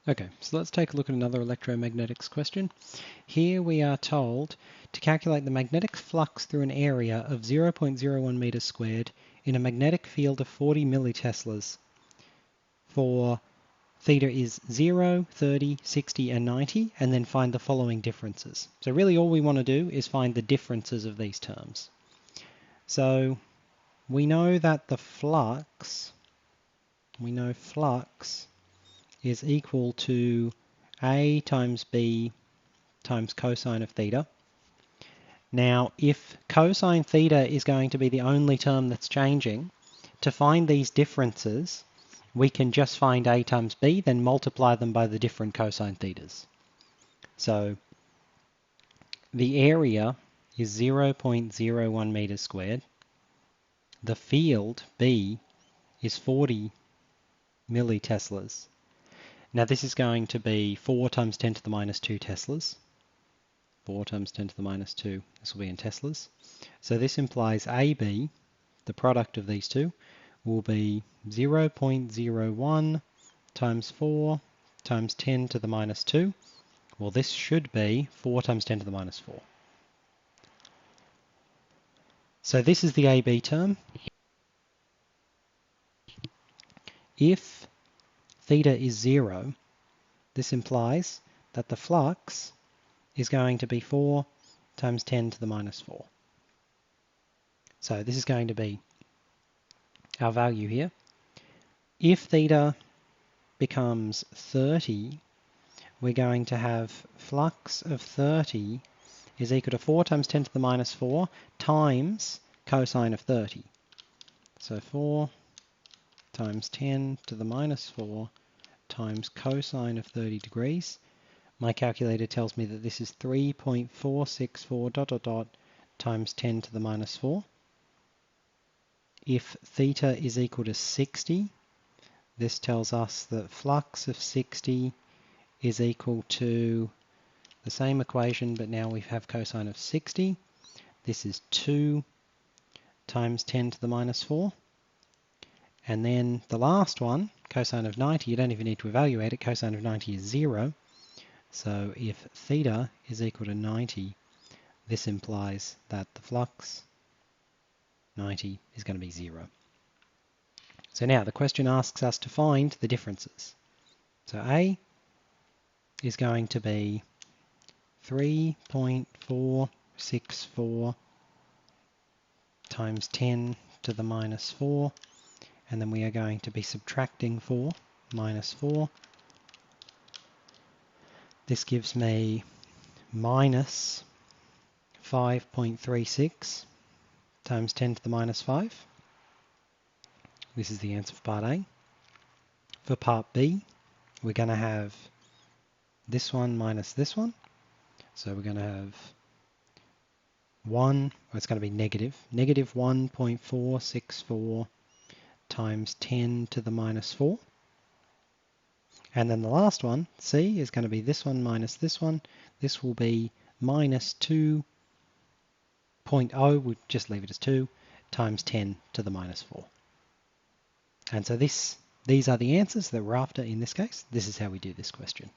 Okay, so let's take a look at another electromagnetics question. Here we are told to calculate the magnetic flux through an area of 0.01 meters squared in a magnetic field of 40 milliteslas for theta is 0, 30, 60 and 90, and then find the following differences. So really all we want to do is find the differences of these terms. So we know that the flux is equal to A times B times cosine of theta. Now, if cosine theta is going to be the only term that's changing, to find these differences, we can just find A times B, then multiply them by the different cosine thetas. So the area is 0.01 meters squared. The field, B, is 40 milliteslas. Now this is going to be 4 times 10 to the minus 2 teslas. 4 times 10 to the minus 2, this will be in teslas. So this implies AB, the product of these two, will be 0.01 times 4 times 10 to the minus 2. Well, this should be 4 times 10 to the minus 4. So this is the AB term. If theta is 0, this implies that the flux is going to be 4 times 10 to the minus 4. So this is going to be our value here. If theta becomes 30, we're going to have flux of 30 is equal to 4 times 10 to the minus 4 times cosine of 30. So 4 times 10 to the minus 4 times cosine of 30 degrees. My calculator tells me that this is 3.464 ... times 10 to the minus 4. If theta is equal to 60, this tells us that flux of 60 is equal to the same equation, but now we have cosine of 60. This is 2 times 10 to the minus 4. And then the last one, cosine of 90, you don't even need to evaluate it. Cosine of 90 is 0. So if theta is equal to 90, this implies that the flux 90 is going to be 0. So now the question asks us to find the differences. So A is going to be 3.464 times 10 to the minus 4, and then we are going to be subtracting 4 minus 4. This gives me minus 5.36 times 10 to the minus 5. This is the answer for part A. For part B, we're going to have this one minus this one. So we're going to have 1, or it's going to be negative 1.464 times 10 to the minus 4. And then the last one, C, is going to be this one minus this one. This will be minus 2.0, we'll just leave it as 2, times 10 to the minus 4. And so these are the answers that we're after in this case. This is how we do this question.